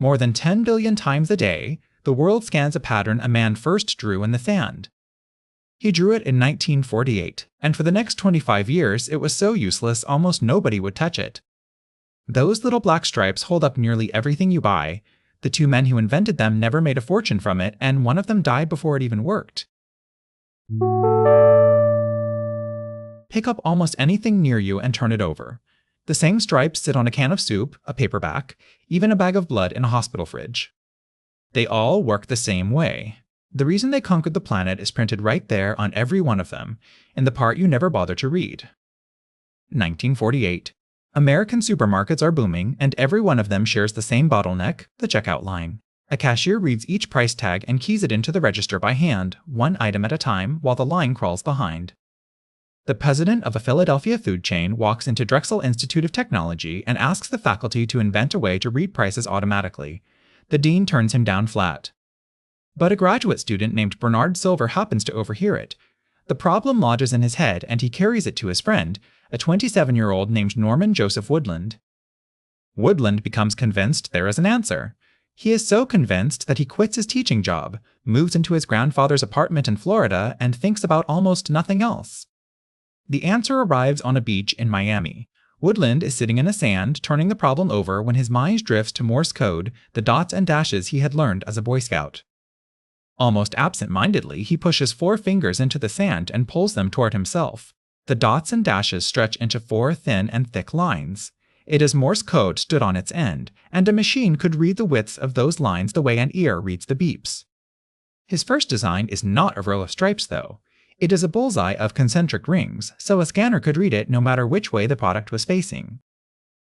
More than 10 billion times a day, the world scans a pattern a man first drew in the sand. He drew it in 1948, and for the next 25 years it was so useless almost nobody would touch it. Those little black stripes hold up nearly everything you buy. The two men who invented them never made a fortune from it, and one of them died before it even worked. Pick up almost anything near you and turn it over. The same stripes sit on a can of soup, a paperback, even a bag of blood in a hospital fridge. They all work the same way. The reason they conquered the planet is printed right there on every one of them, in the part you never bother to read. 1948. American supermarkets are booming, and every one of them shares the same bottleneck, the checkout line. A cashier reads each price tag and keys it into the register by hand, one item at a time, while the line crawls behind. The president of a Philadelphia food chain walks into Drexel Institute of Technology and asks the faculty to invent a way to read prices automatically. The dean turns him down flat. But a graduate student named Bernard Silver happens to overhear it. The problem lodges in his head, and he carries it to his friend, a 27-year-old named Norman Joseph Woodland. Woodland becomes convinced there is an answer. He is so convinced that he quits his teaching job, moves into his grandfather's apartment in Florida, and thinks about almost nothing else. The answer arrives on a beach in Miami. Woodland is sitting in the sand, turning the problem over when his mind drifts to Morse code, the dots and dashes he had learned as a Boy Scout. Almost absent-mindedly, he pushes 4 fingers into the sand and pulls them toward himself. The dots and dashes stretch into 4 thin and thick lines. It is Morse code stood on its end, and a machine could read the widths of those lines the way an ear reads the beeps. His first design is not a row of stripes, though. It is a bullseye of concentric rings, so a scanner could read it no matter which way the product was facing.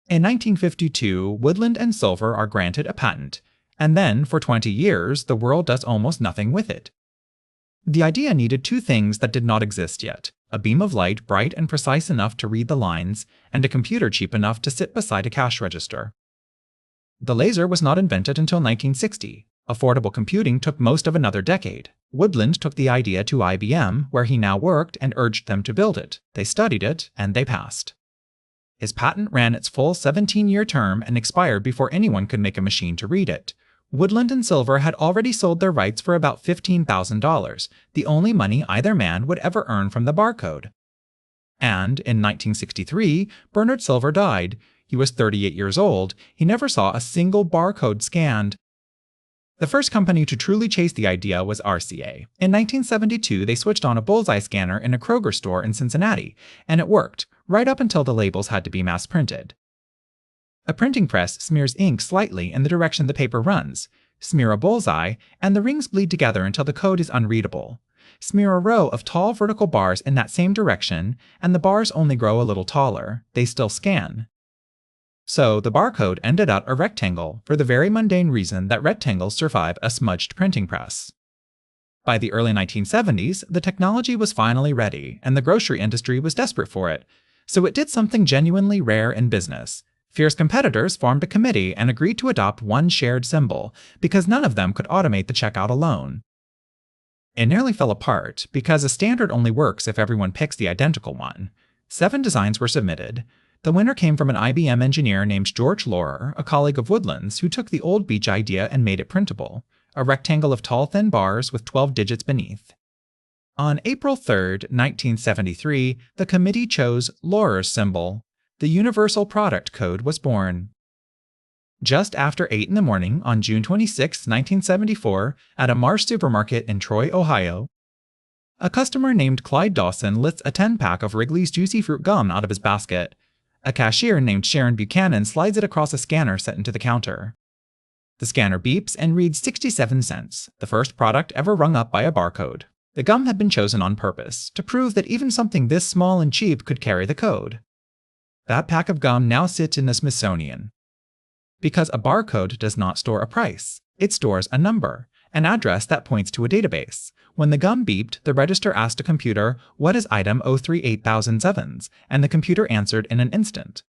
In 1952, Woodland and Silver are granted a patent, and then, for 20 years, the world does almost nothing with it. The idea needed 2 things that did not exist yet: a beam of light bright and precise enough to read the lines, and a computer cheap enough to sit beside a cash register. The laser was not invented until 1960. Affordable computing took most of another decade. Woodland took the idea to IBM, where he now worked, and urged them to build it. They studied it, and they passed. His patent ran its full 17-year term and expired before anyone could make a machine to read it. Woodland and Silver had already sold their rights for about $15,000, the only money either man would ever earn from the barcode. And in 1963, Bernard Silver died. He was 38 years old. He never saw a single barcode scanned. The first company to truly chase the idea was RCA. In 1972, they switched on a bullseye scanner in a Kroger store in Cincinnati, and it worked, right up until the labels had to be mass-printed. A printing press smears ink slightly in the direction the paper runs. Smear a bullseye, and the rings bleed together until the code is unreadable. Smear a row of tall vertical bars in that same direction, and the bars only grow a little taller. They still scan. So the barcode ended up a rectangle, for the very mundane reason that rectangles survive a smudged printing press. By the early 1970s, the technology was finally ready, and the grocery industry was desperate for it. So it did something genuinely rare in business. Fierce competitors formed a committee and agreed to adopt one shared symbol, because none of them could automate the checkout alone. It nearly fell apart, because a standard only works if everyone picks the identical one. 7 designs were submitted. The winner came from an IBM engineer named George Laurer, a colleague of Woodland's, who took the old beach idea and made it printable, a rectangle of tall, thin bars with 12 digits beneath. On April 3, 1973, the committee chose Laurer's symbol. The Universal Product Code was born. Just after 8 in the morning on June 26, 1974, at a Marsh supermarket in Troy, Ohio, a customer named Clyde Dawson lifts a 10-pack of Wrigley's Juicy Fruit gum out of his basket. A cashier named Sharon Buchanan slides it across a scanner set into the counter. The scanner beeps and reads 67 cents, the first product ever rung up by a barcode. The gum had been chosen on purpose, to prove that even something this small and cheap could carry the code. That pack of gum now sits in the Smithsonian. Because a barcode does not store a price, it stores a number, an address that points to a database. When the gum beeped, the register asked a computer, "What is item 038007s?" and the computer answered in an instant.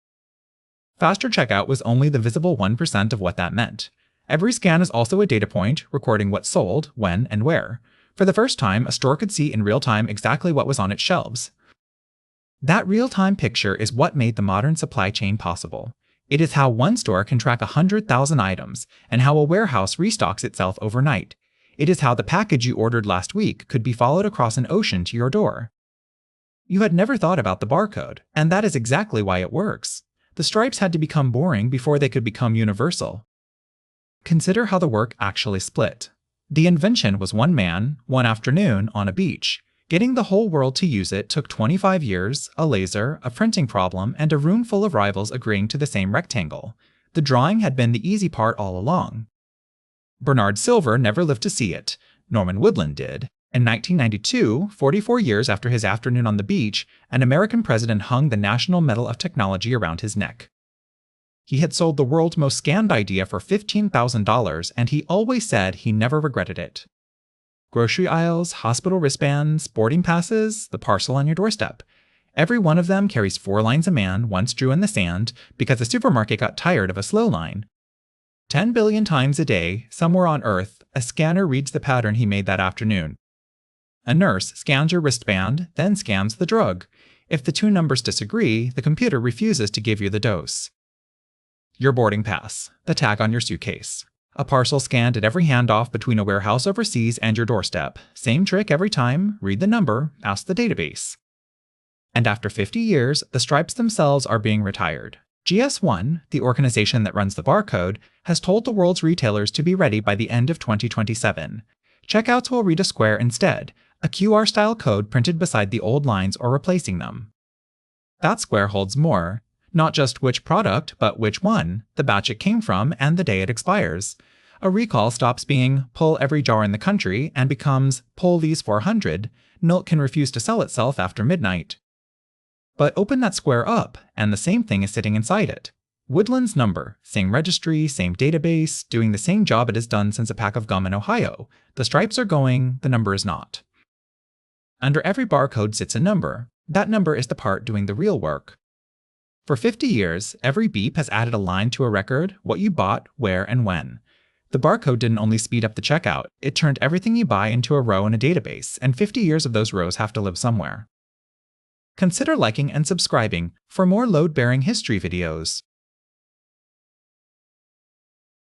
Faster checkout was only the visible 1% of what that meant. Every scan is also a data point, recording what sold, when, and where. For the first time, a store could see in real time exactly what was on its shelves. That real-time picture is what made the modern supply chain possible. It is how one store can track 100,000 items, and how a warehouse restocks itself overnight. It is how the package you ordered last week could be followed across an ocean to your door. You had never thought about the barcode, and that is exactly why it works. The stripes had to become boring before they could become universal. Consider how the work actually split. The invention was one man, one afternoon, on a beach. Getting the whole world to use it took 25 years, a laser, a printing problem, and a room full of rivals agreeing to the same rectangle. The drawing had been the easy part all along. Bernard Silver never lived to see it. Norman Woodland did. In 1992, 44 years after his afternoon on the beach, an American president hung the National Medal of Technology around his neck. He had sold the world's most scanned idea for $15,000, and he always said he never regretted it. Grocery aisles, hospital wristbands, boarding passes, the parcel on your doorstep. Every one of them carries 4 lines a man once drew in the sand because the supermarket got tired of a slow line. 10 billion times a day, somewhere on Earth, a scanner reads the pattern he made that afternoon. A nurse scans your wristband, then scans the drug. If the two numbers disagree, the computer refuses to give you the dose. Your boarding pass, the tag on your suitcase. A parcel scanned at every handoff between a warehouse overseas and your doorstep. Same trick every time, read the number, ask the database. And after 50 years, the stripes themselves are being retired. GS1, the organization that runs the barcode, has told the world's retailers to be ready by the end of 2027. Checkouts will read a square instead, a QR-style code printed beside the old lines or replacing them. That square holds more. Not just which product, but which one, the batch it came from, and the day it expires. A recall stops being pull every jar in the country and becomes pull these 400. Milk can refuse to sell itself after midnight. But open that square up, and the same thing is sitting inside it. Woodland's number, same registry, same database, doing the same job it has done since a pack of gum in Ohio. The stripes are going, the number is not. Under every barcode sits a number. That number is the part doing the real work. For 50 years, every beep has added a line to a record, what you bought, where, and when. The barcode didn't only speed up the checkout, it turned everything you buy into a row in a database, and 50 years of those rows have to live somewhere. Consider liking and subscribing for more load-bearing history videos.